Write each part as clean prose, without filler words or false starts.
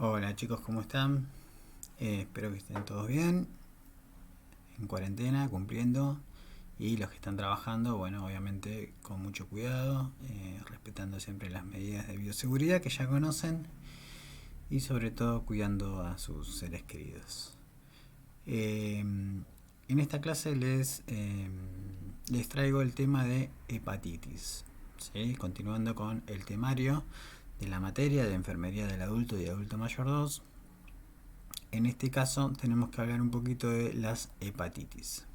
Hola chicos, ¿cómo están? Espero que estén todos bien, en cuarentena, cumpliendo. Y los que están trabajando, bueno, obviamente con mucho cuidado, respetando siempre las medidas de bioseguridad que ya conocen y sobre todo cuidando a sus seres queridos. En esta clase les traigo el tema de hepatitis, ¿sí? Continuando con el temario de la materia de enfermería del adulto y adulto mayor 2. En este caso tenemos que hablar un poquito de las hepatitis.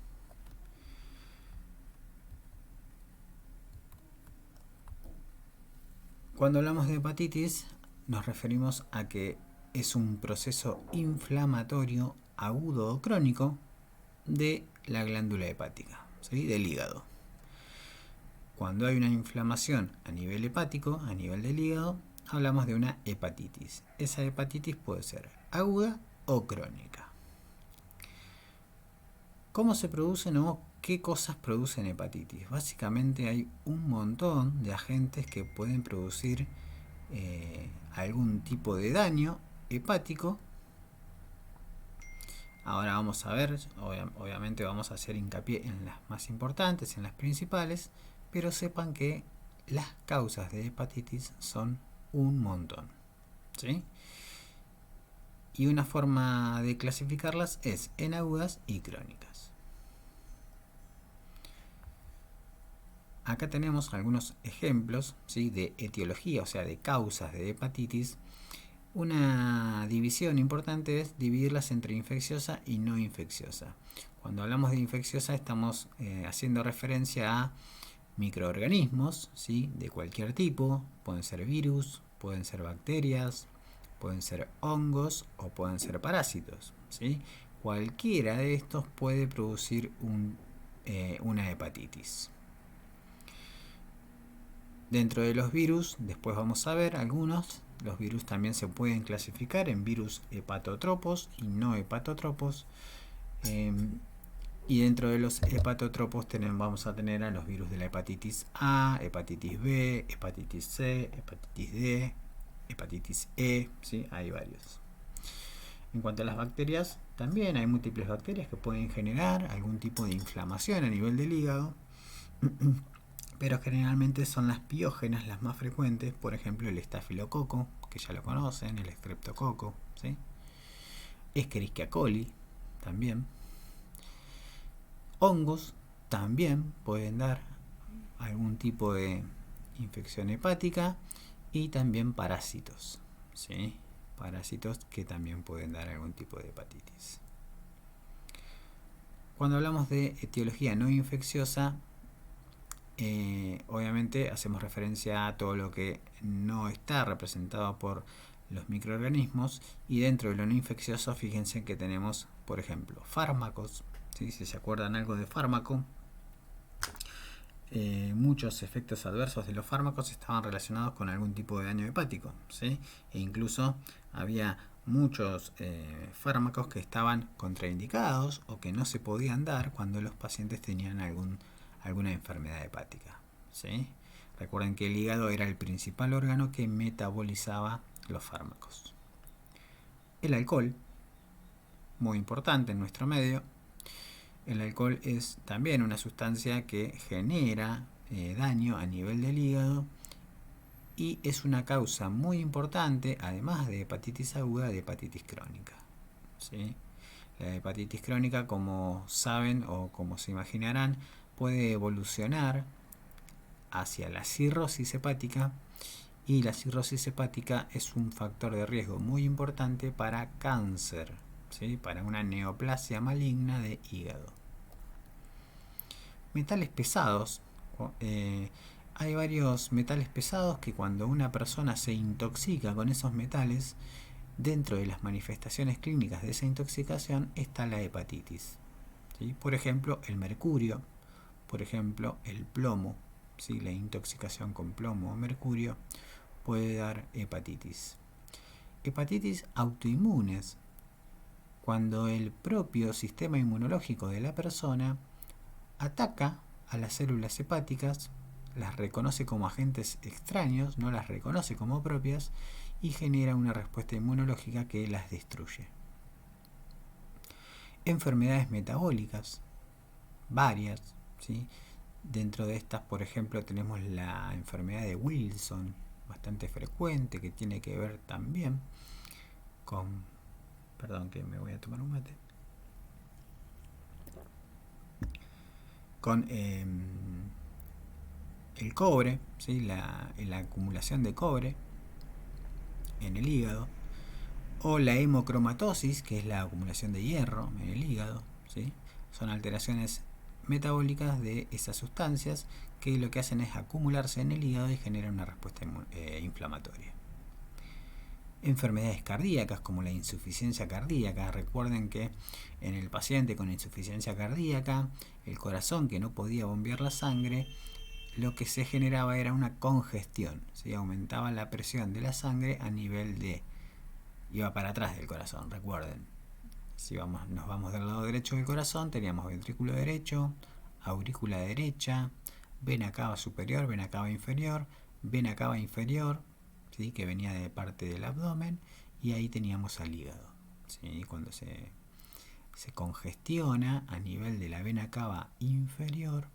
Cuando hablamos de hepatitis nos referimos a que es un proceso inflamatorio agudo o crónico de la glándula hepática, ¿sí? Del hígado. Cuando hay una inflamación a nivel hepático, a nivel del hígado, hablamos de una hepatitis. Esa hepatitis puede ser aguda o crónica. ¿Cómo se producen o qué cosas producen hepatitis? Básicamente hay un montón de agentes que pueden producir algún tipo de daño hepático. Ahora vamos a ver, obviamente vamos a hacer hincapié en las más importantes, en las principales, pero sepan que las causas de hepatitis son un montón, ¿sí? Y una forma de clasificarlas es en agudas y crónicas. Acá tenemos algunos ejemplos, ¿sí? De etiología, o sea, de causas de hepatitis. Una división importante es dividirlas entre infecciosa y no infecciosa. Cuando hablamos de infecciosa estamos haciendo referencia a microorganismos, ¿sí? De cualquier tipo. Pueden ser virus, pueden ser bacterias, pueden ser hongos o pueden ser parásitos, ¿sí? Cualquiera de estos puede producir una hepatitis. Dentro de los virus, después vamos a ver algunos. Los virus también se pueden clasificar en virus hepatotropos y no hepatotropos. Y dentro de los hepatotropos vamos a tener a los virus de la hepatitis A, hepatitis B, hepatitis C, hepatitis D, hepatitis E, ¿sí? Hay varios. En cuanto a las bacterias, también hay múltiples bacterias que pueden generar algún tipo de inflamación a nivel del hígado. Pero generalmente son las piógenas las más frecuentes, por ejemplo el estafilococo, que ya lo conocen, el streptococo, ¿sí? Escherichia coli también. Hongos también pueden dar algún tipo de infección hepática y también parásitos, ¿sí? Parásitos que también pueden dar algún tipo de hepatitis. Cuando hablamos de etiología no infecciosa, obviamente hacemos referencia a todo lo que no está representado por los microorganismos, y dentro de lo no infeccioso fíjense que tenemos, por ejemplo, fármacos, ¿sí? Si se acuerdan algo de fármaco, muchos efectos adversos de los fármacos estaban relacionados con algún tipo de daño hepático, ¿sí? E incluso había muchos fármacos que estaban contraindicados o que no se podían dar cuando los pacientes tenían alguna enfermedad hepática, ¿sí? Recuerden que el hígado era el principal órgano que metabolizaba los fármacos. El alcohol, muy importante en nuestro medio. El alcohol es también una sustancia que genera daño a nivel del hígado y es una causa muy importante, además de hepatitis aguda, de hepatitis crónica, ¿sí? La hepatitis crónica, como saben o como se imaginarán, puede evolucionar hacia la cirrosis hepática, y la cirrosis hepática es un factor de riesgo muy importante para cáncer, ¿sí? Para una neoplasia maligna de hígado. Metales pesados. Hay varios metales pesados que cuando una persona se intoxica con esos metales, dentro de las manifestaciones clínicas de esa intoxicación está la hepatitis, ¿sí? Por ejemplo, el mercurio, por ejemplo, el plomo, ¿sí? La intoxicación con plomo o mercurio puede dar hepatitis. Hepatitis autoinmunes, cuando el propio sistema inmunológico de la persona ataca a las células hepáticas, las reconoce como agentes extraños, no las reconoce como propias y genera una respuesta inmunológica que las destruye. Enfermedades metabólicas, varias, ¿sí? Dentro de estas, por ejemplo, tenemos la enfermedad de Wilson, bastante frecuente, que tiene que ver también con... Perdón, que me voy a tomar un mate. Con el cobre, ¿sí? la acumulación de cobre en el hígado, o la hemocromatosis, que es la acumulación de hierro en el hígado, ¿sí? Son alteraciones metabólicas de esas sustancias que lo que hacen es acumularse en el hígado y generan una respuesta inflamatoria. Enfermedades cardíacas como la insuficiencia cardíaca. Recuerden que en el paciente con insuficiencia cardíaca, el corazón que no podía bombear la sangre, lo que se generaba era una congestión, ¿sí? Aumentaba la presión de la sangre a nivel de... iba para atrás del corazón, recuerden. Si nos vamos del lado derecho del corazón, teníamos ventrículo derecho, aurícula derecha, vena cava superior, vena cava inferior, vena cava inferior, ¿sí? Que venía de parte del abdomen, y ahí teníamos al hígado, ¿sí? Cuando se congestiona a nivel de la vena cava inferior,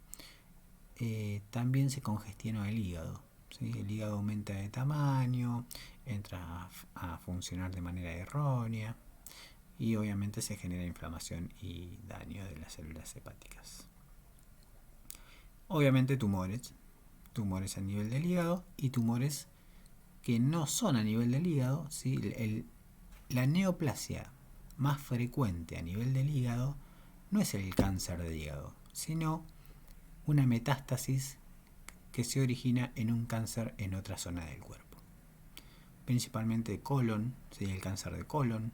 también se congestiona el hígado, ¿sí? El hígado aumenta de tamaño, entra a funcionar de manera errónea y obviamente se genera inflamación y daño de las células hepáticas. Obviamente tumores a nivel del hígado y tumores que no son a nivel del hígado, ¿sí? La neoplasia más frecuente a nivel del hígado no es el cáncer de hígado, sino una metástasis que se origina en un cáncer en otra zona del cuerpo. Principalmente de colon, ¿sí? El cáncer de colon,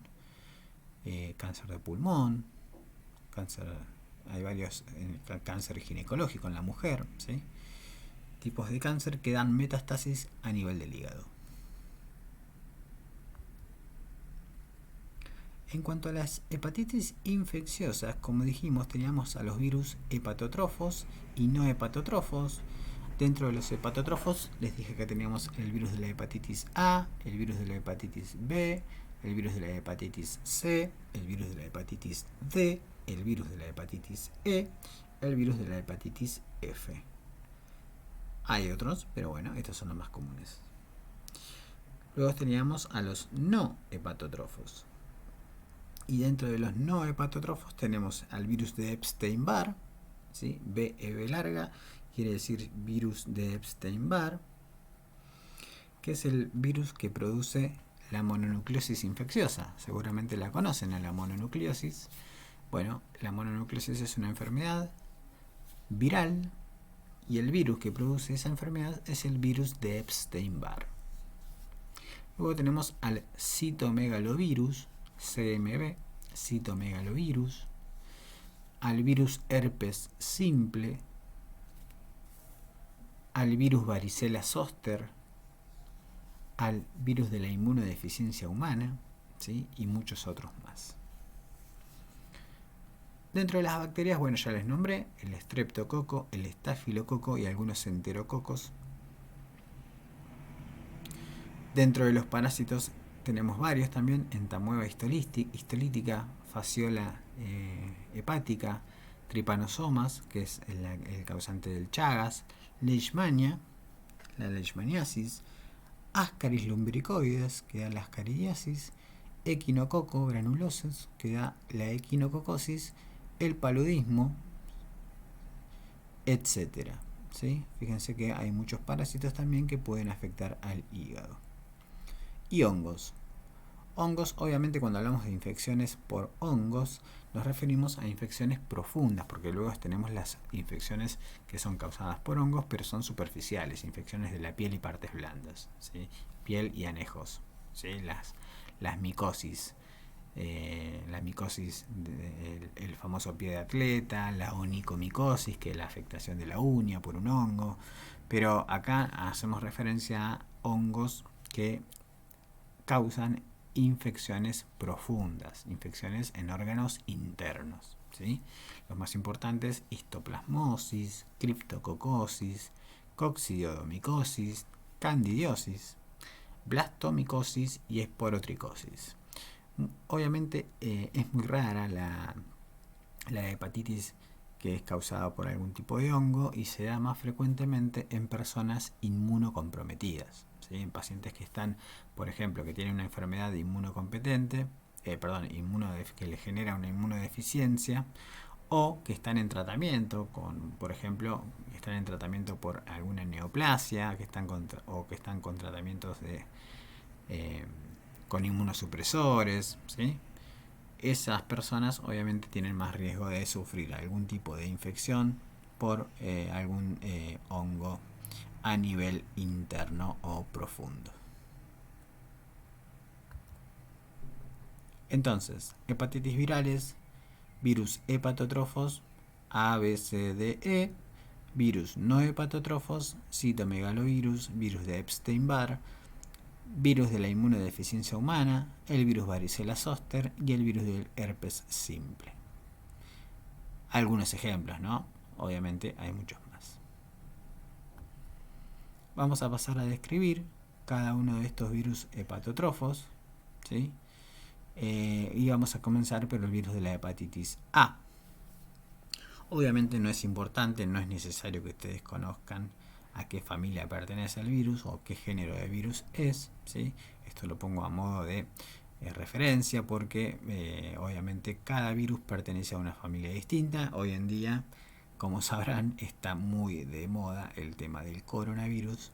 cáncer de pulmón, hay varios, cáncer ginecológico en la mujer, ¿sí? Tipos de cáncer que dan metástasis a nivel del hígado. En cuanto a las hepatitis infecciosas, como dijimos, teníamos a los virus hepatotrofos y no hepatotrofos. Dentro de los hepatotrofos les dije que teníamos el virus de la hepatitis A, el virus de la hepatitis B, el virus de la hepatitis C, el virus de la hepatitis D, el virus de la hepatitis E, el virus de la hepatitis F. Hay otros, pero bueno, estos son los más comunes. Luego teníamos a los no hepatotrofos. Y dentro de los no hepatotrofos tenemos al virus de Epstein-Barr, ¿sí? B larga, quiere decir virus de Epstein-Barr, que es el virus que produce la mononucleosis infecciosa. Seguramente la conocen a la mononucleosis. Bueno, la mononucleosis es una enfermedad viral y el virus que produce esa enfermedad es el virus de Epstein-Barr. Luego tenemos al citomegalovirus, CMV, citomegalovirus, al virus herpes simple, al virus varicela zoster, al virus de la inmunodeficiencia humana, ¿sí? Y muchos otros más. Dentro de las bacterias, bueno, ya les nombré, el estreptococo, el estafilococo y algunos enterococos. Dentro de los parásitos tenemos varios también: entamoeba histolítica, fasciola hepática, tripanosomas, que es el causante del Chagas, leishmania, la leishmaniasis, Ascaris lumbricoides, que da la ascaridiasis, equinococo granulosus, que da la equinococosis, el paludismo, etc. ¿Sí? Fíjense que hay muchos parásitos también que pueden afectar al hígado. Y hongos. Hongos, obviamente, cuando hablamos de infecciones por hongos, nos referimos a infecciones profundas, porque luego tenemos las infecciones que son causadas por hongos, pero son superficiales, infecciones de la piel y partes blandas, ¿sí? Piel y anejos, ¿sí? Las micosis, la micosis, el famoso pie de atleta, la onicomicosis, que es la afectación de la uña por un hongo, pero acá hacemos referencia a hongos que causan infecciones profundas, infecciones en órganos internos, ¿sí? Los más importantes: histoplasmosis, criptococosis, coccidiomicosis, candidiosis, blastomicosis y esporotricosis. Obviamente es muy rara la hepatitis que es causada por algún tipo de hongo y se da más frecuentemente en personas inmunocomprometidas, ¿sí? En pacientes que están, por ejemplo, que tienen una enfermedad inmunocompetente, que les genera una inmunodeficiencia, o que están en tratamiento por ejemplo, que están en tratamiento por alguna neoplasia, que están con tratamientos con inmunosupresores, ¿sí? Esas personas obviamente tienen más riesgo de sufrir algún tipo de infección por algún hongo a nivel interno o profundo. Entonces, hepatitis virales, virus hepatotrofos, A, B, C, D, E, virus no hepatotrofos, citomegalovirus, virus de Epstein-Barr, virus de la inmunodeficiencia humana, el virus varicela zoster y el virus del herpes simple. Algunos ejemplos, ¿no? Obviamente hay muchos más. Vamos a pasar a describir cada uno de estos virus hepatotrofos, ¿sí? Y vamos a comenzar por el virus de la hepatitis A. Obviamente no es importante, no es necesario que ustedes conozcan a qué familia pertenece el virus o qué género de virus es, ¿sí? Esto lo pongo a modo de referencia porque obviamente cada virus pertenece a una familia distinta. Hoy en día, como sabrán, está muy de moda el tema del coronavirus.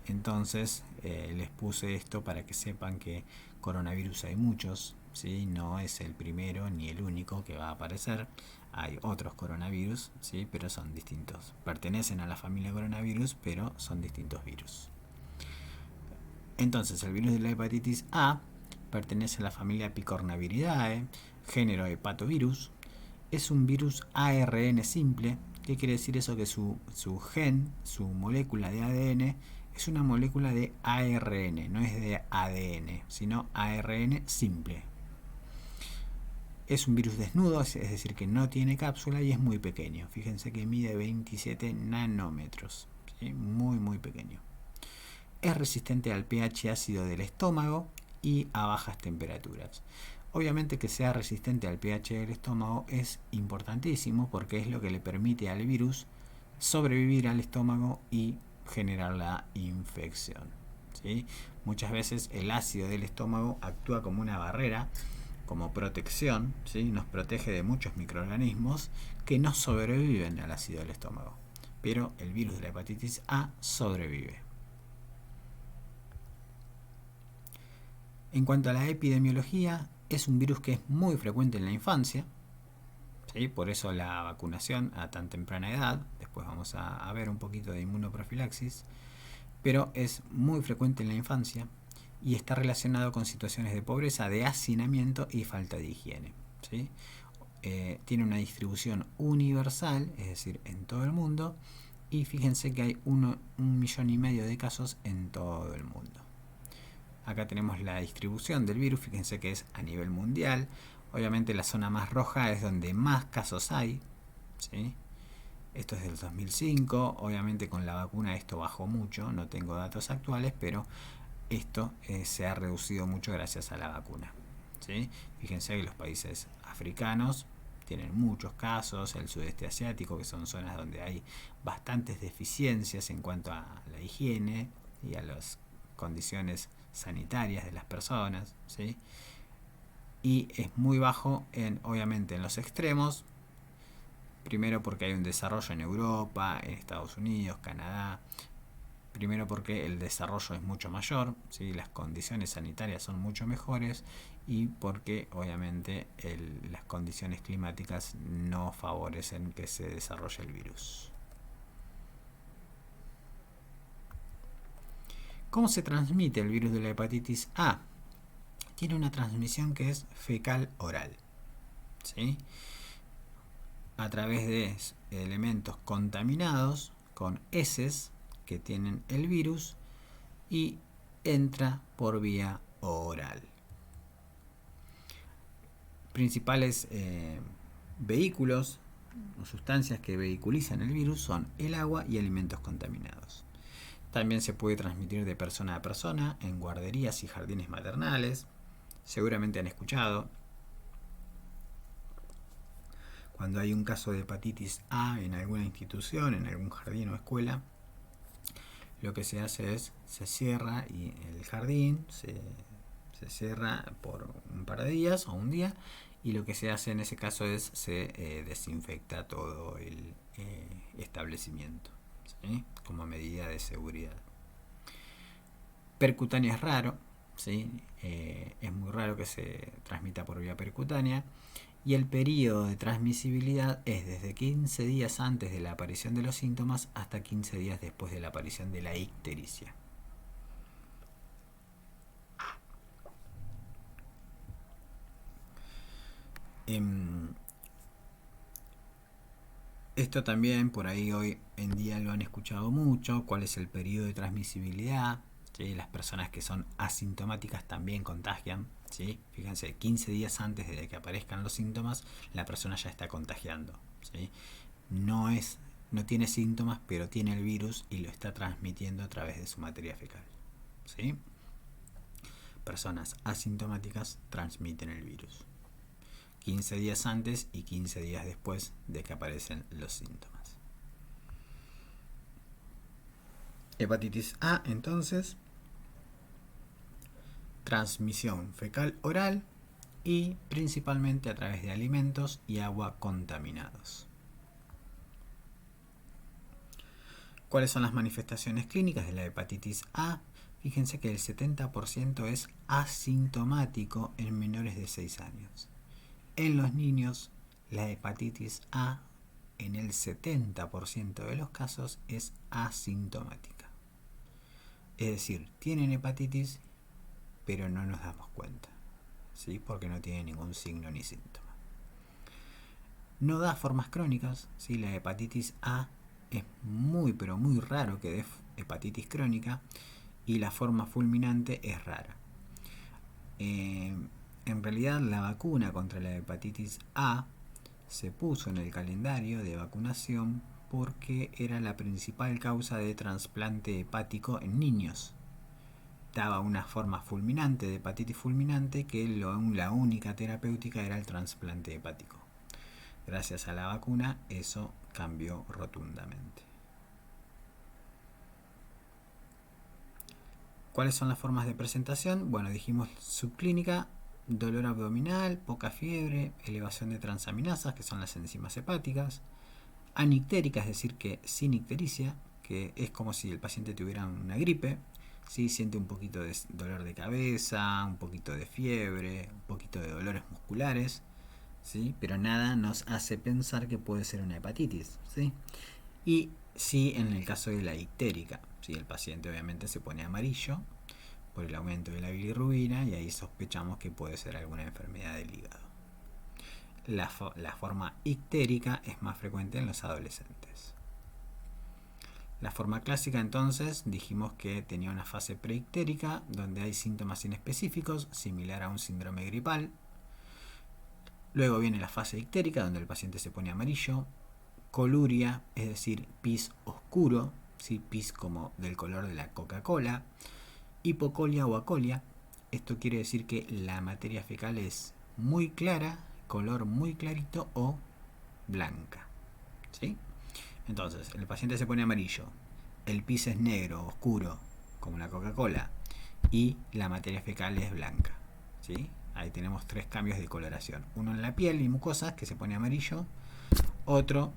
Entonces les puse esto para que sepan que coronavirus hay muchos, ¿sí? No es el primero ni el único que va a aparecer. Hay otros coronavirus, ¿sí? Pero son distintos. Pertenecen a la familia coronavirus, pero son distintos virus. Entonces, el virus de la hepatitis A pertenece a la familia Picornaviridae, género hepatovirus. Es un virus ARN simple. ¿Qué quiere decir eso? Que su gen, su molécula de ADN, es una molécula de ARN, no es de ADN, sino ARN simple. Es un virus desnudo, es decir, que no tiene cápsula y es muy pequeño. Fíjense que mide 27 nanómetros, ¿sí? Muy, muy pequeño. Es resistente al pH ácido del estómago y a bajas temperaturas. Obviamente que sea resistente al pH del estómago es importantísimo porque es lo que le permite al virus sobrevivir al estómago y generar la infección, ¿sí? Muchas veces el ácido del estómago actúa como una barrera, como protección, ¿sí? Nos protege de muchos microorganismos que no sobreviven al ácido del estómago, pero el virus de la hepatitis A sobrevive. En cuanto a la epidemiología, es un virus que es muy frecuente en la infancia, ¿sí? Por eso la vacunación a tan temprana edad. Después vamos a ver un poquito de inmunoprofilaxis, pero es muy frecuente en la infancia y está relacionado con situaciones de pobreza, de hacinamiento y falta de higiene, ¿sí? Tiene una distribución universal, es decir, en todo el mundo, y fíjense que hay 1,5 millones de casos en todo el mundo. Acá tenemos la distribución del virus, fíjense que es a nivel mundial. Obviamente la zona más roja es donde más casos hay, ¿sí? Esto es del 2005, obviamente con la vacuna esto bajó mucho, no tengo datos actuales, pero esto se ha reducido mucho gracias a la vacuna, ¿sí? Fíjense que los países africanos tienen muchos casos, el sudeste asiático, que son zonas donde hay bastantes deficiencias en cuanto a la higiene y a las condiciones sanitarias de las personas, ¿sí? Y es muy bajo obviamente en los extremos, primero porque hay un desarrollo en Europa, en Estados Unidos, Canadá, primero porque el desarrollo es mucho mayor, ¿sí? Las condiciones sanitarias son mucho mejores y porque obviamente las condiciones climáticas no favorecen que se desarrolle el virus. ¿Cómo se transmite el virus de la hepatitis A? Tiene una transmisión que es fecal-oral, ¿sí? A través de elementos contaminados con heces que tienen el virus y entra por vía oral. Principales vehículos o sustancias que vehiculizan el virus son el agua y alimentos contaminados. También se puede transmitir de persona a persona en guarderías y jardines maternales. Seguramente han escuchado. Cuando hay un caso de hepatitis A en alguna institución, en algún jardín o escuela, lo que se hace es, se cierra y el jardín se cierra por un par de días o un día, y lo que se hace en ese caso es se desinfecta todo el establecimiento, ¿sí? Como medida de seguridad. Percutánea es raro, ¿sí? Es muy raro que se transmita por vía percutánea, y el periodo de transmisibilidad es desde 15 días antes de la aparición de los síntomas hasta 15 días después de la aparición de la ictericia. Esto también por ahí hoy en día lo han escuchado mucho. ¿Cuál es el periodo de transmisibilidad? ¿Sí? Las personas que son asintomáticas también contagian, ¿sí? Fíjense, 15 días antes de que aparezcan los síntomas, la persona ya está contagiando, ¿sí? No tiene síntomas, pero tiene el virus y lo está transmitiendo a través de su materia fecal, ¿sí? Personas asintomáticas transmiten el virus 15 días antes y 15 días después de que aparecen los síntomas. Hepatitis A, entonces, transmisión fecal oral y principalmente a través de alimentos y agua contaminados. ¿Cuáles son las manifestaciones clínicas de la hepatitis A? Fíjense que el 70% es asintomático en menores de 6 años. En los niños, la hepatitis A en el 70% de los casos es asintomática. Es decir, tienen hepatitis, pero no nos damos cuenta, ¿sí? Porque no tiene ningún signo ni síntoma. No da formas crónicas, ¿sí? La hepatitis A es muy, pero muy raro que dé hepatitis crónica, y la forma fulminante es rara. En realidad, la vacuna contra la hepatitis A se puso en el calendario de vacunación porque era la principal causa de trasplante hepático en niños. Daba una forma fulminante de hepatitis fulminante que la única terapéutica era el trasplante hepático. Gracias a la vacuna eso cambió rotundamente. ¿Cuáles son las formas de presentación? Bueno, dijimos subclínica, dolor abdominal, poca fiebre, elevación de transaminasas, que son las enzimas hepáticas, anictérica, es decir, que sin ictericia, que es como si el paciente tuviera una gripe, ¿sí? Siente un poquito de dolor de cabeza, un poquito de fiebre, un poquito de dolores musculares, ¿sí? Pero nada nos hace pensar que puede ser una hepatitis, ¿sí? Y sí, en el caso de la ictérica, ¿sí? El paciente obviamente se pone amarillo por el aumento de la bilirrubina y ahí sospechamos que puede ser alguna enfermedad del hígado. La forma ictérica es más frecuente en los adolescentes. La forma clásica, entonces, dijimos que tenía una fase preictérica donde hay síntomas inespecíficos, similar a un síndrome gripal. Luego viene la fase ictérica, donde el paciente se pone amarillo. Coluria, es decir, pis oscuro, ¿sí? Pis como del color de la Coca-Cola. Hipocolia o acolia, esto quiere decir que la materia fecal es muy clara, color muy clarito o blanca, ¿sí? Entonces, el paciente se pone amarillo, el pis es negro, oscuro, como la Coca-Cola, y la materia fecal es blanca, ¿sí? Ahí tenemos 3 cambios de coloración. Uno en la piel y mucosas, que se pone amarillo, otro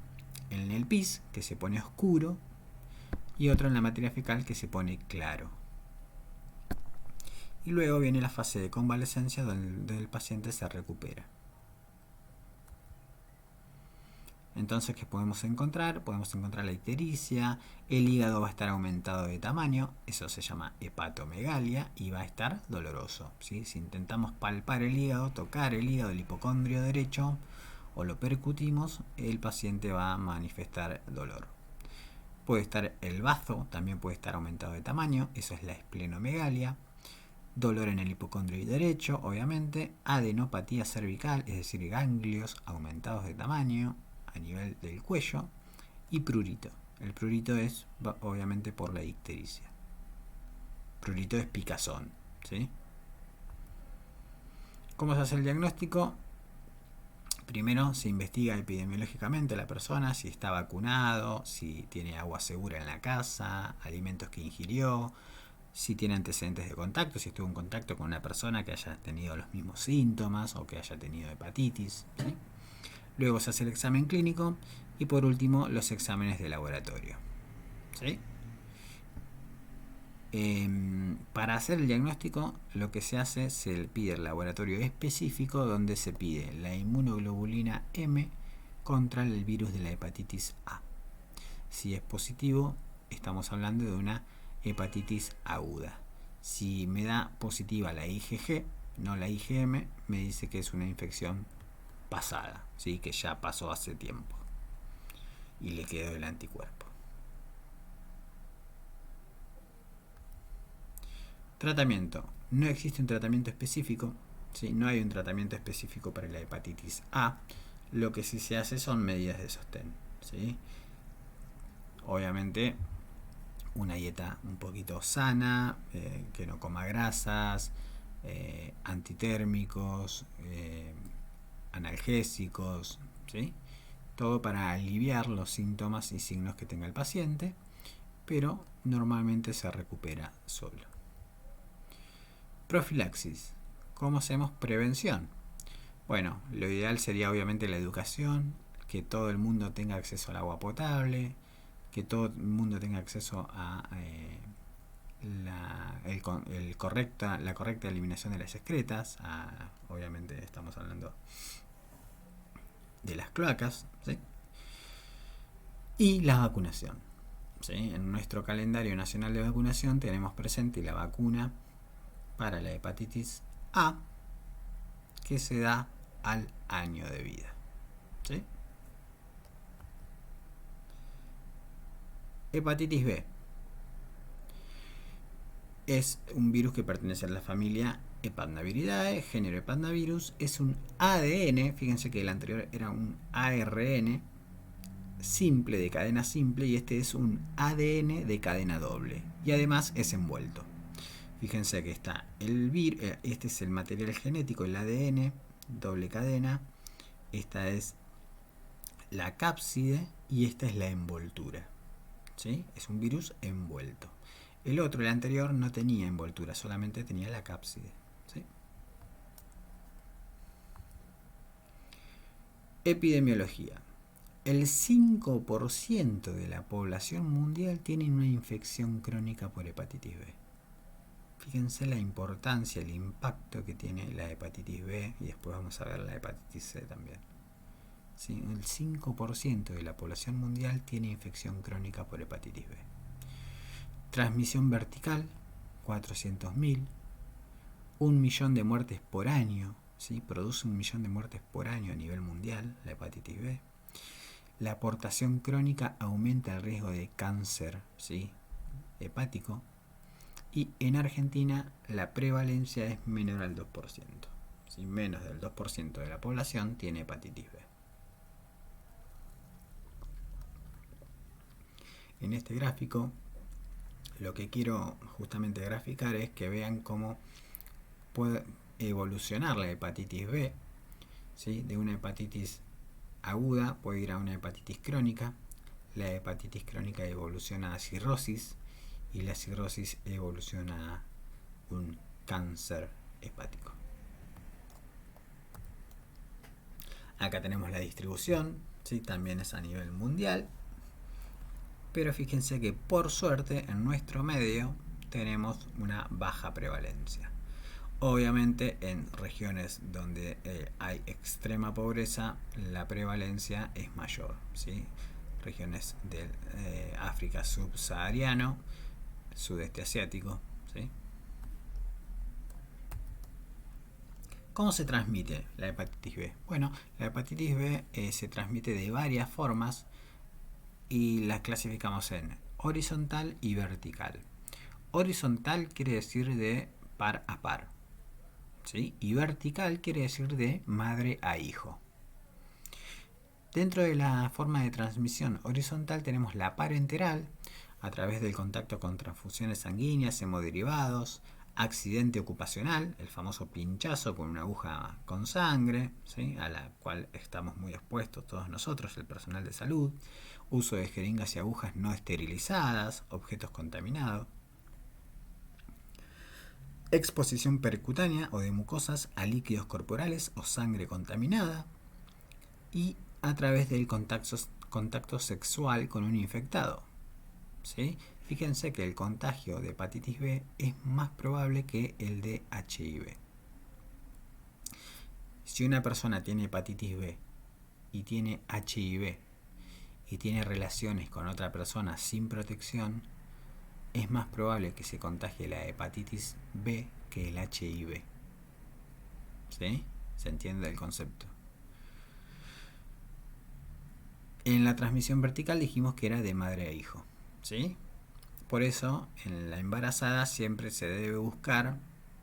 en el pis, que se pone oscuro, y otro en la materia fecal, que se pone claro. Y luego viene la fase de convalescencia donde el paciente se recupera. Entonces, ¿qué podemos encontrar? Podemos encontrar la ictericia, el hígado va a estar aumentado de tamaño, eso se llama hepatomegalia, y va a estar doloroso, ¿sí? Si intentamos palpar el hígado, tocar el hígado, el hipocondrio derecho, o lo percutimos, el paciente va a manifestar dolor. Puede estar el bazo, también puede estar aumentado de tamaño, eso es la esplenomegalia. Dolor en el hipocondrio derecho, obviamente, adenopatía cervical, es decir, ganglios aumentados de tamaño, a nivel del cuello, y prurito. El prurito es obviamente por la ictericia. Prurito es picazón, ¿sí? ¿Cómo se hace el diagnóstico? Primero se investiga epidemiológicamente a la persona, si está vacunado, si tiene agua segura en la casa, alimentos que ingirió, si tiene antecedentes de contacto, si estuvo en contacto con una persona que haya tenido los mismos síntomas o que haya tenido hepatitis, ¿sí? Luego se hace el examen clínico y por último los exámenes de laboratorio, ¿sí? Para hacer el diagnóstico lo que se hace, se pide el laboratorio específico donde se pide la inmunoglobulina M contra el virus de la hepatitis A. Si es positivo, estamos hablando de una hepatitis aguda. Si me da positiva la IgG, no la IgM, me dice que es una infección pasada, ¿sí? Que ya pasó hace tiempo y le quedó el anticuerpo. Tratamiento. No existe un tratamiento específico, ¿sí? No hay un tratamiento específico para la hepatitis A. Lo que sí se hace son medidas de sostén, ¿sí? Obviamente una dieta un poquito sana, que no coma grasas, antitérmicos, analgésicos, ¿sí? Todo para aliviar los síntomas y signos que tenga el paciente, pero normalmente se recupera solo. Profilaxis. ¿Cómo hacemos prevención? Bueno, lo ideal sería obviamente la educación, que todo el mundo tenga acceso al agua potable, que todo el mundo tenga acceso a la correcta eliminación de las excretas. Obviamente estamos hablando de las cloacas, ¿sí? Y la vacunación, ¿sí? En nuestro calendario nacional de vacunación tenemos presente la vacuna para la hepatitis A, que se da al año de vida, ¿sí? Hepatitis B es un virus que pertenece a la familia Hepatnaviridae, género Hepatnavirus. Es un ADN, fíjense que el anterior era un ARN simple, de cadena simple, y este es un ADN de cadena doble, y además es envuelto. Fíjense que está el virus, este es el material genético, el ADN, doble cadena, esta es la cápside y esta es la envoltura, ¿sí? Es un virus envuelto. El otro, el anterior, no tenía envoltura, solamente tenía la cápside, ¿sí? Epidemiología. El 5% de la población mundial tiene una infección crónica por hepatitis B. Fíjense la importancia, el impacto que tiene la hepatitis B, y después vamos a ver la hepatitis C también. ¿Sí? El 5% de la población mundial tiene infección crónica por hepatitis B. Transmisión vertical, 400.000. 1.000.000 de muertes por año, ¿sí? Produce 1.000.000 de muertes por año a nivel mundial, la hepatitis B. La aportación crónica aumenta el riesgo de cáncer, ¿sí? Hepático. Y en Argentina la prevalencia es menor al 2%. ¿Sí? Menos del 2% de la población tiene hepatitis B. En este gráfico lo que quiero justamente graficar es que vean cómo puede evolucionar la hepatitis B, ¿sí? De una hepatitis aguda puede ir a una hepatitis crónica. La hepatitis crónica evoluciona a cirrosis y la cirrosis evoluciona a un cáncer hepático. Acá tenemos la distribución, ¿sí? También es a nivel mundial, pero fíjense que por suerte en nuestro medio tenemos una baja prevalencia. Obviamente en regiones donde hay extrema pobreza la prevalencia es mayor, ¿sí? Regiones del África subsahariano, sudeste asiático, ¿sí? ¿Cómo se transmite la hepatitis B? Bueno, la hepatitis B se transmite de varias formas y las clasificamos en horizontal y vertical. Horizontal quiere decir de par a par, ¿sí? Y vertical quiere decir de madre a hijo. Dentro de la forma de transmisión horizontal tenemos la parenteral, a través del contacto con transfusiones sanguíneas, hemoderivados, accidente ocupacional, el famoso pinchazo con una aguja con sangre, ¿sí?, a la cual estamos muy expuestos todos nosotros, el personal de salud, uso de jeringas y agujas no esterilizadas, objetos contaminados, exposición percutánea o de mucosas a líquidos corporales o sangre contaminada, y a través del contacto sexual con un infectado, ¿sí? Fíjense que el contagio de hepatitis B es más probable que el de HIV. Si una persona tiene hepatitis B y tiene HIV y tiene relaciones con otra persona sin protección, es más probable que se contagie la hepatitis B que el HIV. ¿Sí? ¿Se entiende el concepto? En la transmisión vertical dijimos que era de madre a hijo, ¿sí? Por eso, en la embarazada siempre se debe buscar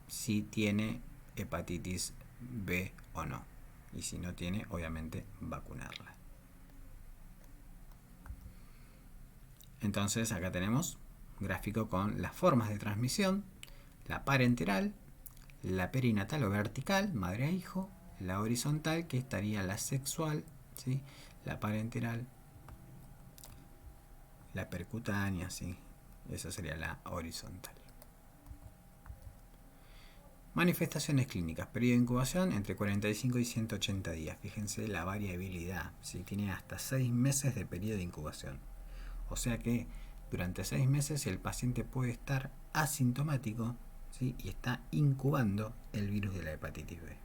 si tiene hepatitis B o no. Y si no tiene, obviamente, vacunarla. Entonces, acá tenemos gráfico con las formas de transmisión: la parenteral, la perinatal o vertical, madre a hijo, la horizontal, que estaría la sexual, ¿sí?, la parenteral, la percutánea, ¿sí?, esa sería la horizontal. Manifestaciones clínicas: periodo de incubación entre 45 y 180 días. Fíjense la variabilidad, ¿sí?, tiene hasta 6 meses de periodo de incubación. O sea que durante 6 meses el paciente puede estar asintomático, ¿sí?, y está incubando el virus de la hepatitis B.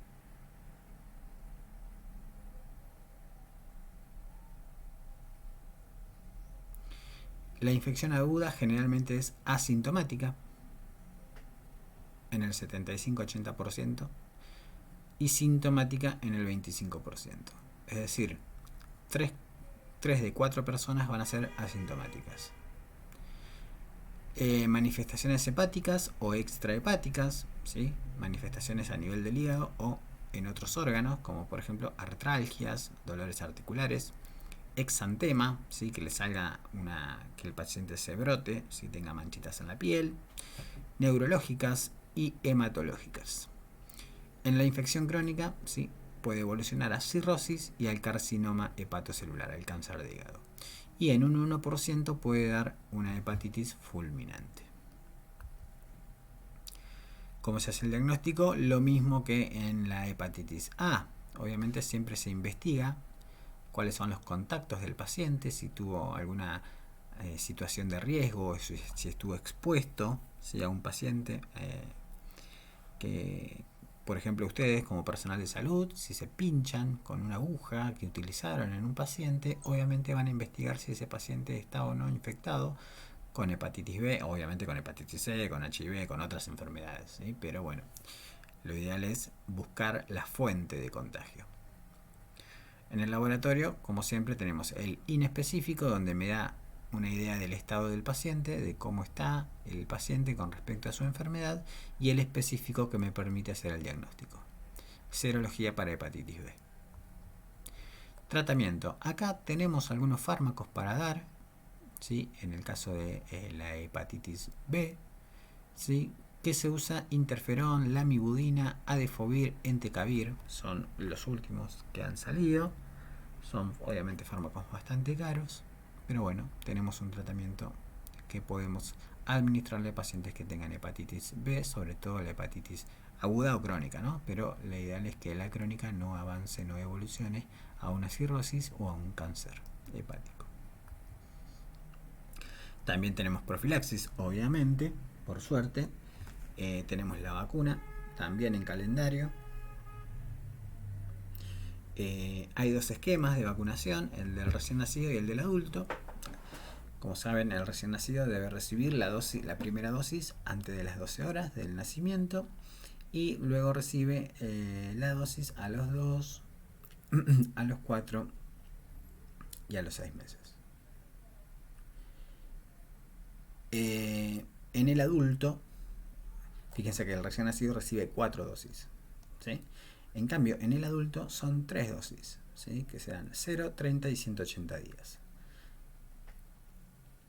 La infección aguda generalmente es asintomática en el 75-80% y sintomática en el 25%. Es decir, 3 de 4 personas van a ser asintomáticas. Manifestaciones hepáticas o extrahepáticas, ¿sí?, manifestaciones a nivel del hígado o en otros órganos, como por ejemplo artralgias, dolores articulares, exantema, ¿sí?, que le salga que el paciente se brote, si tenga manchitas en la piel, neurológicas y hematológicas. En la infección crónica, ¿sí?, puede evolucionar a cirrosis y al carcinoma hepatocelular, al cáncer de hígado. Y en un 1% puede dar una hepatitis fulminante. ¿Cómo se hace el diagnóstico? Lo mismo que en la hepatitis A. Obviamente siempre se investiga cuáles son los contactos del paciente, si tuvo alguna situación de riesgo, si estuvo expuesto, ¿sí?, a un paciente que, por ejemplo, ustedes como personal de salud, si se pinchan con una aguja que utilizaron en un paciente, obviamente van a investigar si ese paciente está o no infectado con hepatitis B, obviamente con hepatitis C, con HIV, con otras enfermedades, ¿sí? Pero bueno, lo ideal es buscar la fuente de contagio. En el laboratorio, como siempre, tenemos el inespecífico, donde me da una idea del estado del paciente, de cómo está el paciente con respecto a su enfermedad, y el específico, que me permite hacer el diagnóstico. Serología para hepatitis B. Tratamiento. Acá tenemos algunos fármacos para dar, ¿sí?, en el caso de la hepatitis B, ¿sí?, que se usa interferón, lamivudina, adefovir, entecavir. Son los últimos que han salido. Son obviamente fármacos bastante caros, pero bueno, tenemos un tratamiento que podemos administrarle a pacientes que tengan hepatitis B, sobre todo la hepatitis aguda o crónica, ¿no? Pero la ideal es que la crónica no avance, no evolucione a una cirrosis o a un cáncer hepático. También tenemos profilaxis, obviamente, por suerte. Tenemos la vacuna, también en calendario. Hay 2 esquemas de vacunación, el del recién nacido y el del adulto. Como saben, el recién nacido debe recibir la primera dosis antes de las 12 horas del nacimiento, y luego recibe la dosis a los 2, a los 4 y a los 6 meses. En el adulto, fíjense que el recién nacido recibe 4 dosis, ¿sí? En cambio, en el adulto son 3 dosis. ¿sí? Que se dan 0, 30 y 180 días.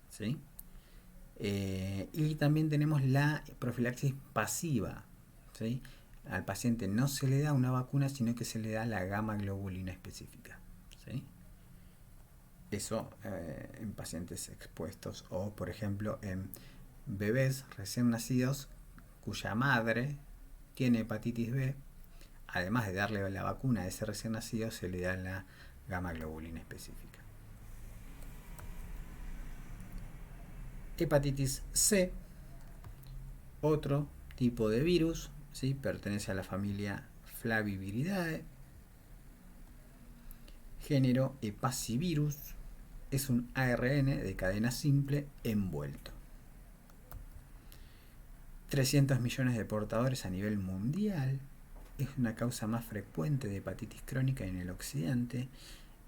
¿Sí? Y también tenemos la profilaxis pasiva, ¿sí? Al paciente no se le da una vacuna, sino que se le da la gamma globulina específica, ¿sí? Eso en pacientes expuestos o, por ejemplo, en bebés recién nacidos cuya madre tiene hepatitis B. Además de darle la vacuna a ese recién nacido, se le da la gamma globulina específica. Hepatitis C, otro tipo de virus, ¿sí? Pertenece a la familia Flaviviridae. Género Hepacivirus. Es un ARN de cadena simple envuelto. 300 millones de portadores a nivel mundial. Es una causa más frecuente de hepatitis crónica en el occidente.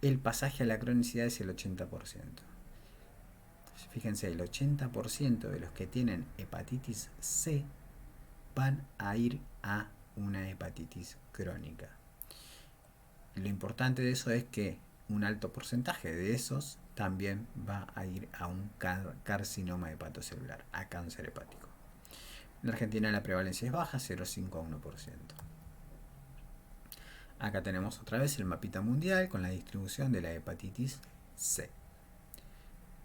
El pasaje a la cronicidad es el 80%. Fíjense, el 80% de los que tienen hepatitis C van a ir a una hepatitis crónica. Lo importante de eso es que un alto porcentaje de esos también va a ir a un carcinoma hepatocelular, a cáncer hepático. En Argentina la prevalencia es baja, 0,5 a 1%. Acá tenemos otra vez el mapita mundial con la distribución de la hepatitis C.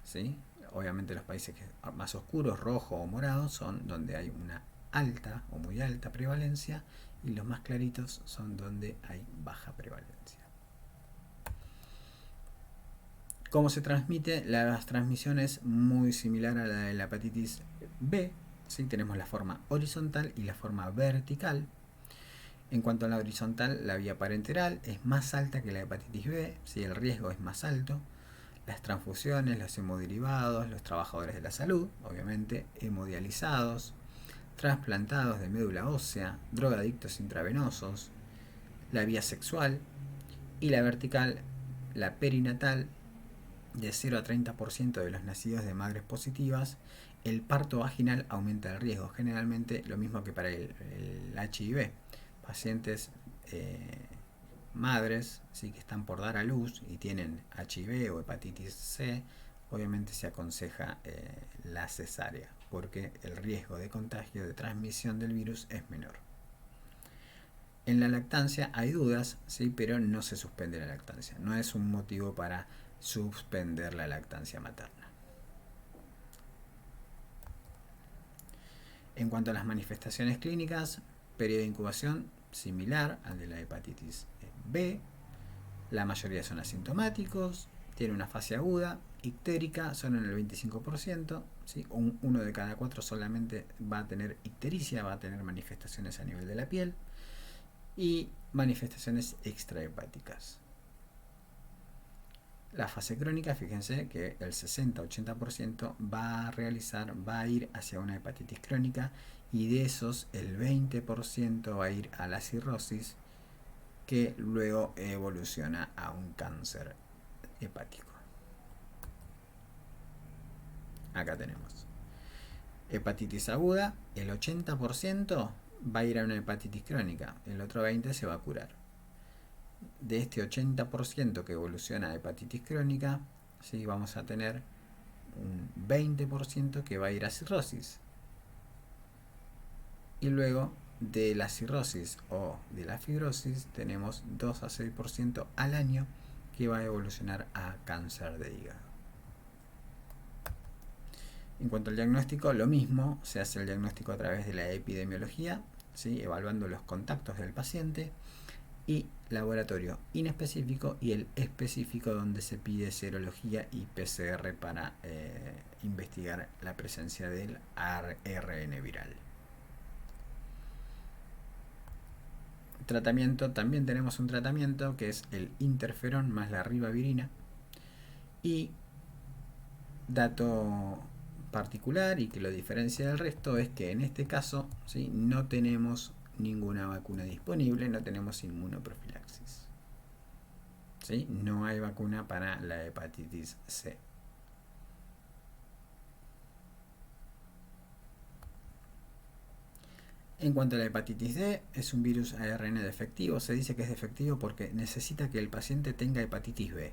¿Sí? Obviamente los países más oscuros, rojo o morado, son donde hay una alta o muy alta prevalencia, y los más claritos son donde hay baja prevalencia. ¿Cómo se transmite? La transmisión es muy similar a la de la hepatitis B. ¿Sí? Tenemos la forma horizontal y la forma vertical. En cuanto a la horizontal, la vía parenteral es más alta que la hepatitis B, ¿sí? El riesgo es más alto. Las transfusiones, los hemoderivados, los trabajadores de la salud, obviamente, hemodializados, trasplantados de médula ósea, drogadictos intravenosos, la vía sexual, y la vertical, la perinatal, de 0 a 30% de los nacidos de madres positivas. El parto vaginal aumenta el riesgo, generalmente lo mismo que para el HIV. Pacientes madres, ¿sí? Que están por dar a luz y tienen HIV o hepatitis C, obviamente se aconseja la cesárea, porque el riesgo de contagio, de transmisión del virus es menor. En la lactancia hay dudas, ¿sí? Pero no se suspende la lactancia, no es un motivo para suspender la lactancia materna. En cuanto a las manifestaciones clínicas, periodo de incubación similar al de la hepatitis B. La mayoría son asintomáticos, tiene una fase aguda, ictérica, son en el 25%, ¿sí? Uno de cada 4 solamente va a tener ictericia, va a tener manifestaciones a nivel de la piel, y manifestaciones extrahepáticas. La fase crónica, fíjense que el 60-80% va a ir hacia una hepatitis crónica, y de esos el 20% va a ir a la cirrosis, que luego evoluciona a un cáncer hepático. Acá tenemos hepatitis aguda, el 80% va a ir a una hepatitis crónica, el otro 20% se va a curar. De este 80% que evoluciona a hepatitis crónica, ¿sí? Vamos a tener un 20% que va a ir a cirrosis. Y luego de la cirrosis o de la fibrosis tenemos 2 a 6% al año que va a evolucionar a cáncer de hígado. En cuanto al diagnóstico, lo mismo, se hace el diagnóstico a través de la epidemiología, ¿sí? Evaluando los contactos del paciente, y laboratorio inespecífico y el específico, donde se pide serología y PCR para investigar la presencia del ARN viral. Tratamiento, también tenemos un tratamiento que es el interferón más la ribavirina. Y dato particular y que lo diferencia del resto es que en este caso, ¿sí? No tenemos ninguna vacuna disponible, no tenemos inmunoprofilaxis, ¿sí? No hay vacuna para la hepatitis C. En cuanto a la hepatitis D, es un virus ARN defectivo. Se dice que es defectivo porque necesita que el paciente tenga hepatitis B.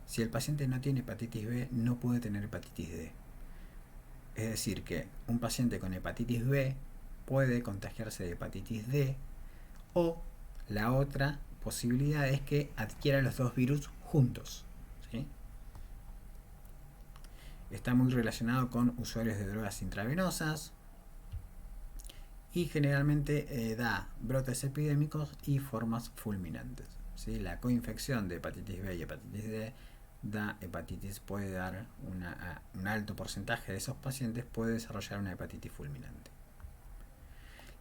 Si el paciente no tiene hepatitis B, no puede tener hepatitis D. Es decir, que un paciente con hepatitis B puede contagiarse de hepatitis D, o la otra posibilidad es que adquiera los dos virus juntos, ¿sí? Está muy relacionado con usuarios de drogas intravenosas y generalmente da brotes epidémicos y formas fulminantes, ¿sí? La coinfección de hepatitis B y hepatitis D da hepatitis, puede dar un alto porcentaje de esos pacientes puede desarrollar una hepatitis fulminante.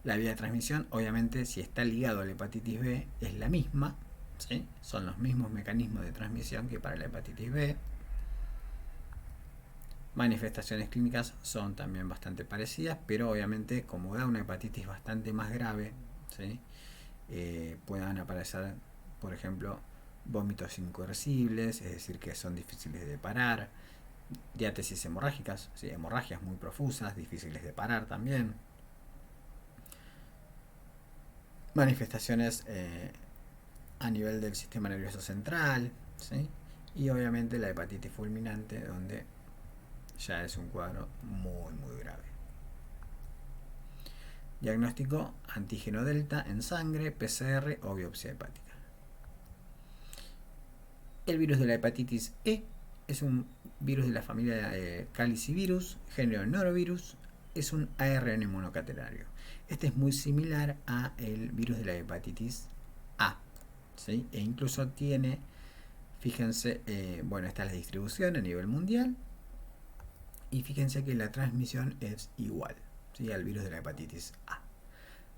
La vía de transmisión, obviamente, si está ligado a la hepatitis B, es la misma, ¿sí? Son los mismos mecanismos de transmisión que para la hepatitis B. Manifestaciones clínicas son también bastante parecidas, pero obviamente como da una hepatitis bastante más grave, ¿sí? Puedan aparecer, por ejemplo, vómitos incoercibles, es decir, que son difíciles de parar, diátesis hemorrágicas, ¿sí? Hemorragias muy profusas, difíciles de parar también, manifestaciones a nivel del sistema nervioso central, ¿sí? Y obviamente la hepatitis fulminante, donde ya es un cuadro muy grave. Diagnóstico: antígeno delta en sangre, PCR o biopsia hepática. El virus de la hepatitis E es un virus de la familia Calicivirus, género norovirus, es un ARN monocatenario. Este es muy similar a el virus de la hepatitis A, ¿sí? E incluso tiene, fíjense, bueno, esta es la distribución a nivel mundial, y fíjense que la transmisión es igual, ¿sí? Al virus de la hepatitis A.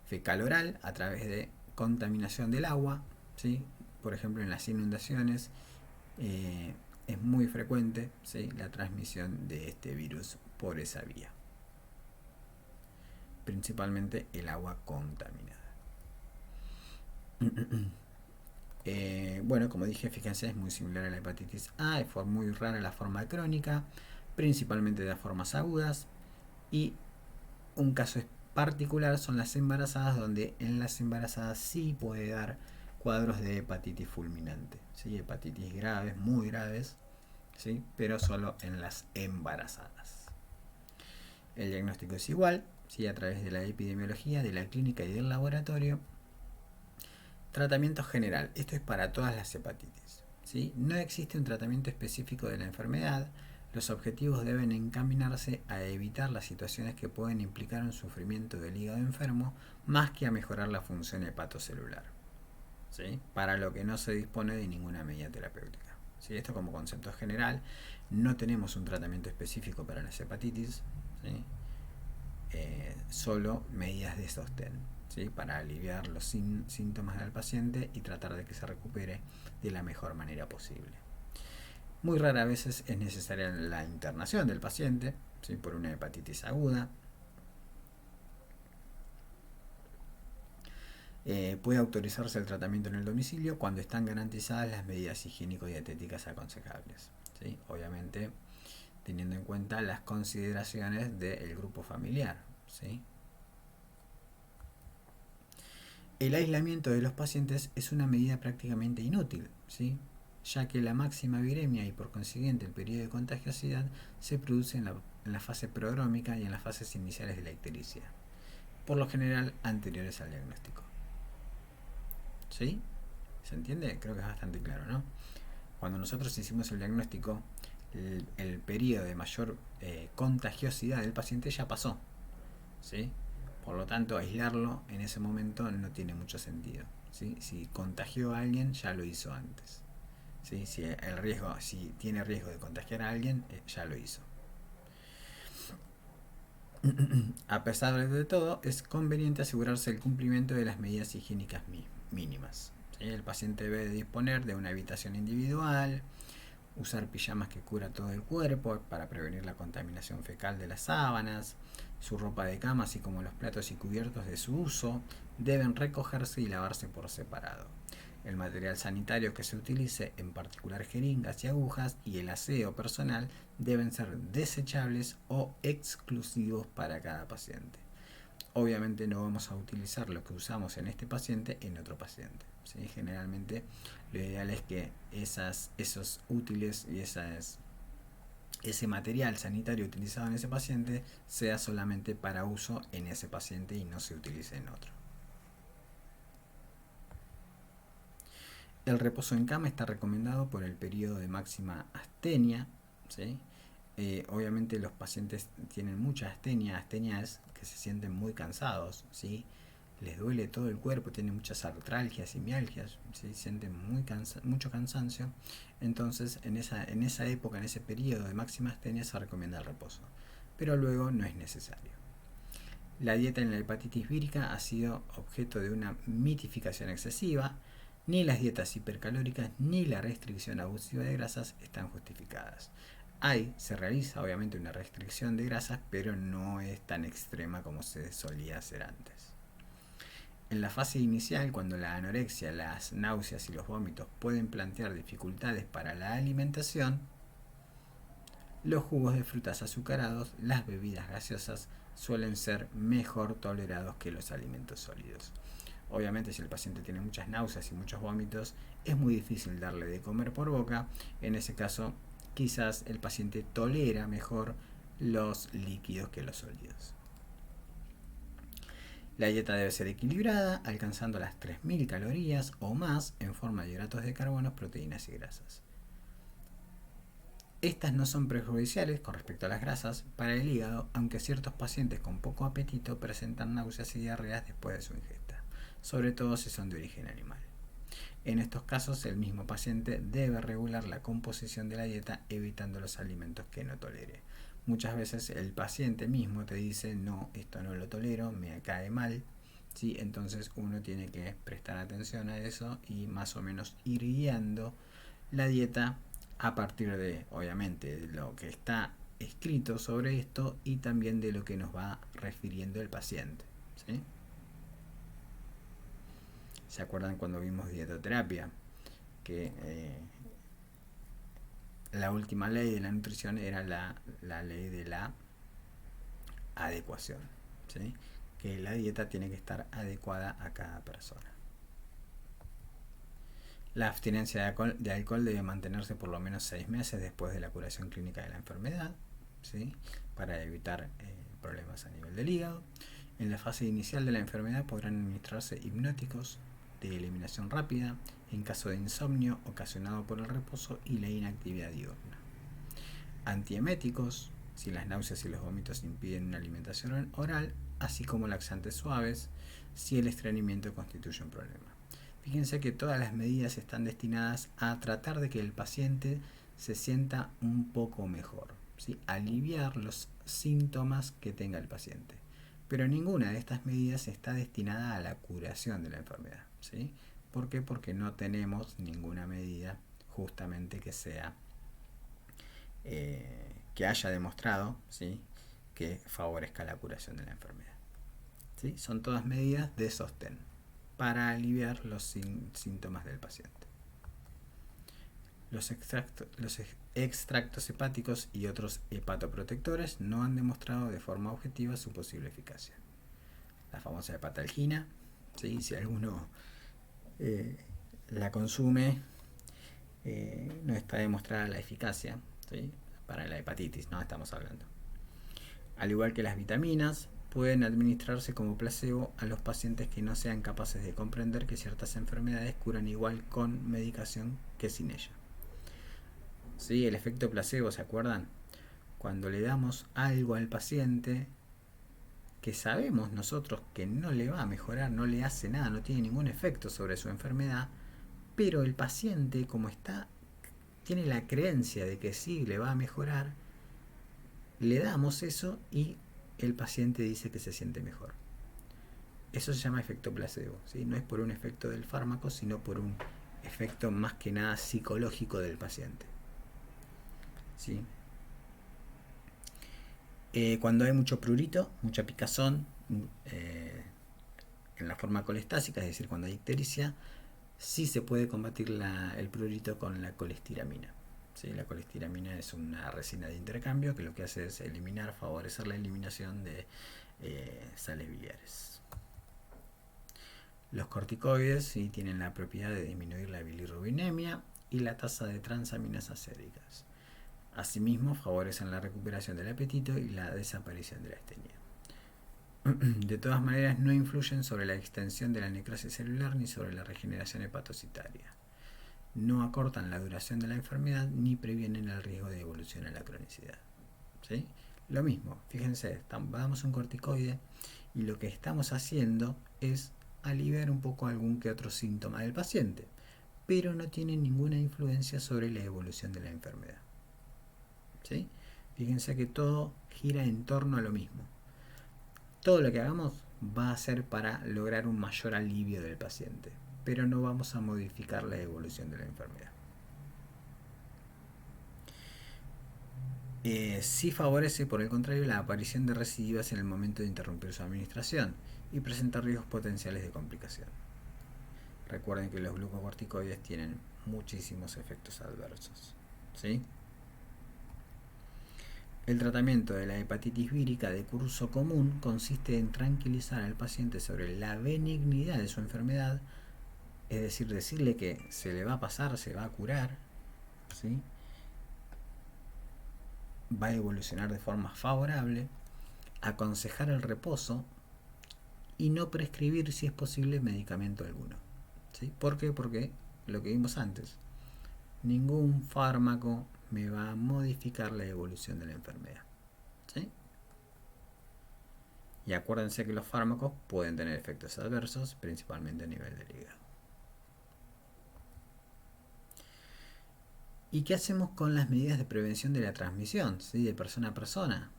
Fecal oral a través de contaminación del agua, ¿sí? Por ejemplo, en las inundaciones es muy frecuente, ¿sí? La transmisión de este virus por esa vía, principalmente el agua contaminada. Bueno, como dije, fíjense, es muy similar a la hepatitis A, es muy rara la forma crónica, principalmente de las formas agudas, y un caso particular son las embarazadas, donde en las embarazadas sí puede dar cuadros de hepatitis fulminante, ¿sí? Hepatitis graves, muy graves, ¿sí? Pero solo en las embarazadas. El diagnóstico es igual, ¿sí? A través de la epidemiología, de la clínica y del laboratorio. Tratamiento general, esto es para todas las hepatitis, ¿sí? No existe un tratamiento específico de la enfermedad. Los objetivos deben encaminarse a evitar las situaciones que pueden implicar un sufrimiento del hígado enfermo, más que a mejorar la función hepatocelular, ¿sí? Para lo que no se dispone de ninguna medida terapéutica, ¿sí? Esto como concepto general. No tenemos un tratamiento específico para las hepatitis, ¿sí? Solo medidas de sostén, ¿sí? Para aliviar los síntomas del paciente y tratar de que se recupere de la mejor manera posible. Muy raras veces es necesaria la internación del paciente, ¿sí? Por una hepatitis aguda. Puede autorizarse el tratamiento en el domicilio cuando están garantizadas las medidas higiénico-dietéticas aconsejables, ¿sí? Obviamente teniendo en cuenta las consideraciones del grupo familiar, ¿sí? El aislamiento de los pacientes es una medida prácticamente inútil, ¿sí? Ya que la máxima viremia y por consiguiente el periodo de contagiosidad se produce en la fase prodrómica y en las fases iniciales de la ictericia, por lo general anteriores al diagnóstico. ¿Sí? ¿Se entiende? Creo que es bastante claro, ¿no? Cuando nosotros hicimos el diagnóstico, el periodo de mayor contagiosidad del paciente ya pasó, ¿sí? Por lo tanto, aislarlo en ese momento no tiene mucho sentido, ¿sí? Si contagió a alguien, ya lo hizo antes, ¿sí? Si tiene riesgo de contagiar a alguien, ya lo hizo. A pesar de todo, es conveniente asegurarse el cumplimiento de las medidas higiénicas mínimas, ¿sí? El paciente debe disponer de una habitación individual, usar pijamas que cubra todo el cuerpo para prevenir la contaminación fecal de las sábanas. Su ropa de cama, así como los platos y cubiertos de su uso, deben recogerse y lavarse por separado. El material sanitario que se utilice, en particular jeringas y agujas, y el aseo personal deben ser desechables o exclusivos para cada paciente. obviamente no vamos a utilizar lo que usamos en este paciente en otro paciente, ¿sí? Generalmente lo ideal es que esos útiles y ese material sanitario utilizado en ese paciente sea solamente para uso en ese paciente y no se utilice en otro. El reposo en cama está recomendado por el periodo de máxima astenia, ¿sí? Obviamente los pacientes tienen mucha astenia. Astenia es que se sienten muy cansados, ¿sí? Les duele todo el cuerpo, tienen muchas artralgias y mialgias, ¿sí? Sienten mucho cansancio. Entonces en esa época, en ese periodo de máxima astenia, se recomienda el reposo, pero luego no es necesario. La dieta en la hepatitis vírica ha sido objeto de una mitificación excesiva. Ni las dietas hipercalóricas ni la restricción abusiva de grasas están justificadas. Se realiza obviamente una restricción de grasas, pero no es tan extrema como se solía hacer antes. En la fase inicial, cuando la anorexia, las náuseas y los vómitos pueden plantear dificultades para la alimentación, los jugos de frutas azucarados, las bebidas gaseosas, suelen ser mejor tolerados que los alimentos sólidos. Obviamente, si el paciente tiene muchas náuseas y muchos vómitos, es muy difícil darle de comer por boca. En ese caso, quizás el paciente tolera mejor los líquidos que los sólidos. La dieta debe ser equilibrada, alcanzando las 3000 calorías o más en forma de hidratos de carbono, proteínas y grasas. Estas no son perjudiciales con respecto a las grasas para el hígado, aunque ciertos pacientes con poco apetito presentan náuseas y diarreas después de su ingesta, sobre todo si son de origen animal. En estos casos, el mismo paciente debe regular la composición de la dieta evitando los alimentos que no tolere. Muchas veces el paciente mismo te dice, no, esto no lo tolero, me cae mal, ¿sí? Entonces uno tiene que prestar atención a eso y más o menos ir guiando la dieta a partir de, obviamente, de lo que está escrito sobre esto y también de lo que nos va refiriendo el paciente, ¿sí? ¿Se acuerdan cuando vimos dietoterapia? Que la última ley de la nutrición era la ley de la adecuación, ¿sí? Que la dieta tiene que estar adecuada a cada persona. La abstinencia de alcohol debe mantenerse por lo menos 6 meses después de la curación clínica de la enfermedad, ¿sí? Para evitar problemas a nivel del hígado. En la fase inicial de la enfermedad podrán administrarse hipnóticos de eliminación rápida en caso de insomnio ocasionado por el reposo y la inactividad diurna. Antieméticos si las náuseas y los vómitos impiden una alimentación oral, así como laxantes suaves si el estreñimiento constituye un problema. Fíjense que todas las medidas están destinadas a tratar de que el paciente se sienta un poco mejor, ¿sí? Aliviar los síntomas que tenga el paciente. Pero ninguna de estas medidas está destinada a la curación de la enfermedad, ¿sí? ¿Por qué? Porque no tenemos ninguna medida justamente que sea que haya demostrado, ¿sí?, que favorezca la curación de la enfermedad, ¿sí? Son todas medidas de sostén para aliviar los síntomas del paciente. Los extractos hepáticos y otros hepatoprotectores no han demostrado de forma objetiva su posible eficacia. La famosa hepatalgina, ¿sí? Si alguno la consume, no está demostrada la eficacia, ¿sí? Para la hepatitis, no estamos hablando. Al igual que las vitaminas, pueden administrarse como placebo a los pacientes que no sean capaces de comprender que ciertas enfermedades curan igual con medicación que sin ella. ¿Sí? El efecto placebo, ¿se acuerdan? Cuando le damos algo al paciente que sabemos nosotros que no le va a mejorar, no le hace nada, no tiene ningún efecto sobre su enfermedad, pero el paciente, como tiene la creencia de que sí le va a mejorar, le damos eso y el paciente dice que se siente mejor. Eso se llama efecto placebo, ¿sí? No es por un efecto del fármaco, sino por un efecto más que nada psicológico del paciente, ¿sí? Cuando hay mucho prurito, mucha picazón en la forma colestásica, es decir, cuando hay ictericia, sí se puede combatir el prurito con la colestiramina. ¿Sí? La colestiramina es una resina de intercambio que lo que hace es favorecer la eliminación de sales biliares. Los corticoides sí tienen la propiedad de disminuir la bilirrubinemia y la tasa de transaminasas séricas. Asimismo, favorecen la recuperación del apetito y la desaparición de la astenia. De todas maneras, no influyen sobre la extensión de la necrosis celular ni sobre la regeneración hepatocitaria. No acortan la duración de la enfermedad ni previenen el riesgo de evolución a la cronicidad. ¿Sí? Lo mismo, fíjense, damos un corticoide y lo que estamos haciendo es aliviar un poco algún que otro síntoma del paciente, pero no tiene ninguna influencia sobre la evolución de la enfermedad. ¿Sí? Fíjense que todo gira en torno a lo mismo. Todo lo que hagamos va a ser para lograr un mayor alivio del paciente, pero no vamos a modificar la evolución de la enfermedad. Sí favorece, por el contrario, la aparición de recidivas en el momento de interrumpir su administración y presenta riesgos potenciales de complicación. Recuerden que los glucocorticoides tienen muchísimos efectos adversos. ¿Sí? El tratamiento de la hepatitis vírica de curso común consiste en tranquilizar al paciente sobre la benignidad de su enfermedad, es decir, decirle que se le va a pasar, se va a curar, ¿sí? Va a evolucionar de forma favorable, aconsejar el reposo y no prescribir, si es posible, medicamento alguno. ¿Sí? ¿Por qué? Porque lo que vimos antes, ningún fármaco me va a modificar la evolución de la enfermedad. ¿Sí? Y acuérdense que los fármacos pueden tener efectos adversos, principalmente a nivel del hígado. ¿Y qué hacemos con las medidas de prevención de la transmisión, ¿sí? De persona a persona?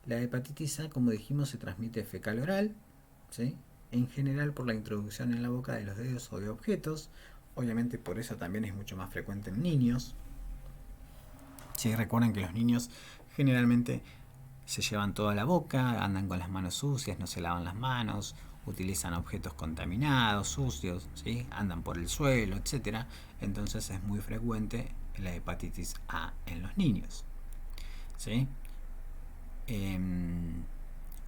La hepatitis A, como dijimos, se transmite fecal oral, ¿sí? En general por la introducción en la boca de los dedos o de objetos. Obviamente por eso también es mucho más frecuente en niños. Sí, recuerden que los niños generalmente se llevan toda la boca, andan con las manos sucias, no se lavan las manos, utilizan objetos contaminados, sucios, ¿sí? Andan por el suelo, etc. Entonces es muy frecuente la hepatitis A en los niños. ¿Sí?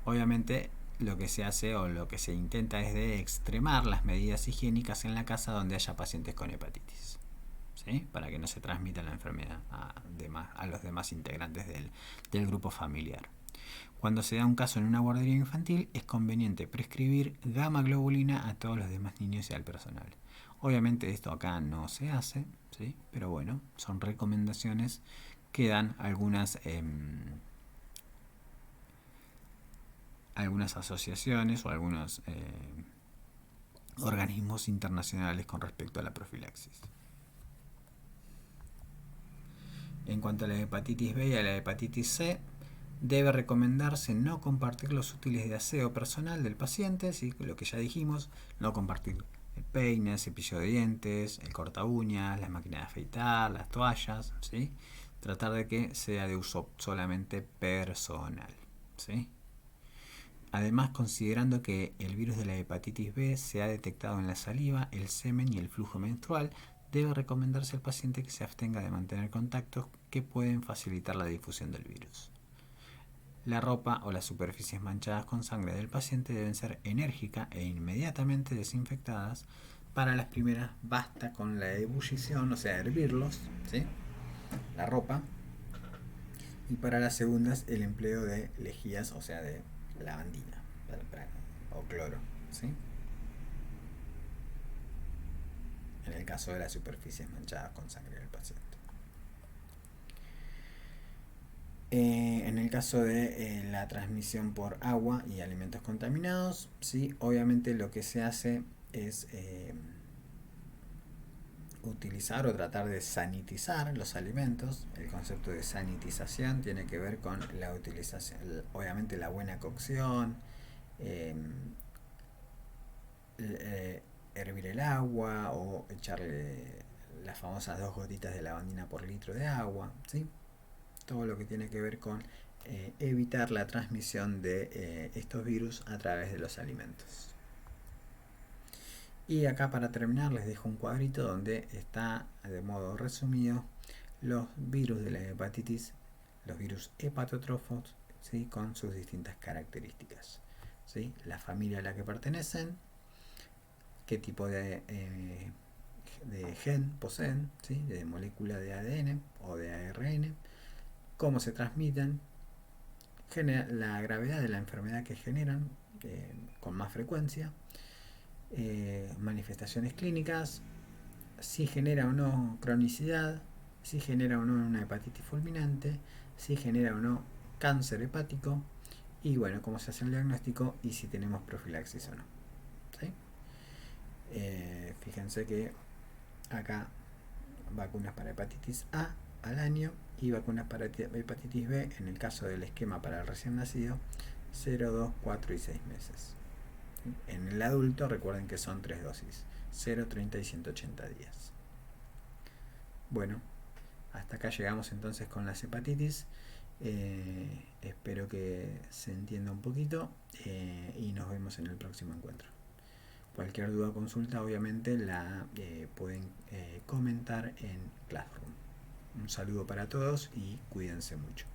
Obviamente lo que se hace o lo que se intenta es de extremar las medidas higiénicas en la casa donde haya pacientes con hepatitis, ¿sí? Para que no se transmita la enfermedad a los demás integrantes del grupo familiar. Cuando se da un caso en una guardería infantil, es conveniente prescribir gamma globulina a todos los demás niños y al personal. Obviamente esto acá no se hace, ¿sí? Pero bueno, son recomendaciones que dan algunas asociaciones o algunos organismos internacionales con respecto a la profilaxis. En cuanto a la hepatitis B y a la hepatitis C, debe recomendarse no compartir los útiles de aseo personal del paciente, ¿sí? Lo que ya dijimos, no compartir el peine, el cepillo de dientes, el corta uñas, la máquina de afeitar, las toallas, ¿sí? Tratar de que sea de uso solamente personal, ¿sí? Además, considerando que el virus de la hepatitis B se ha detectado en la saliva, el semen y el flujo menstrual, debe recomendarse al paciente que se abstenga de mantener contactos que pueden facilitar la difusión del virus. La ropa o las superficies manchadas con sangre del paciente deben ser enérgica e inmediatamente desinfectadas. Para las primeras basta con la ebullición, o sea, hervirlos, ¿sí? La ropa. Y para las segundas el empleo de lejías, o sea, de lavandina o cloro, ¿sí? En el caso de las superficies manchadas con sangre del paciente. En el caso de la transmisión por agua y alimentos contaminados, ¿sí? Obviamente lo que se hace es utilizar o tratar de sanitizar los alimentos. El concepto de sanitización tiene que ver con la utilización, obviamente la buena cocción, hervir el agua o echarle las famosas 2 gotitas de lavandina por litro de agua, ¿sí? Todo lo que tiene que ver con evitar la transmisión de estos virus a través de los alimentos. Y acá para terminar les dejo un cuadrito donde está de modo resumido los virus de la hepatitis, los virus hepatotróficos ¿sí? Con sus distintas características, ¿sí? La familia a la que pertenecen, qué tipo de gen poseen, ¿sí? De molécula de ADN o de ARN, cómo se transmiten, la gravedad de la enfermedad que generan con más frecuencia, manifestaciones clínicas, si genera o no cronicidad, si genera o no una hepatitis fulminante, si genera o no cáncer hepático, y bueno, cómo se hace el diagnóstico y si tenemos profilaxis o no. ¿Sí? Fíjense que acá vacunas para hepatitis A al año y vacunas para hepatitis B en el caso del esquema para el recién nacido 0, 2, 4 y 6 meses. En el adulto recuerden que son 3 dosis, 0, 30 y 180 días. Bueno, hasta acá llegamos entonces con las hepatitis. Espero que se entienda un poquito y nos vemos en el próximo encuentro. Cualquier duda o consulta obviamente la pueden comentar en Classroom. Un saludo para todos y cuídense mucho.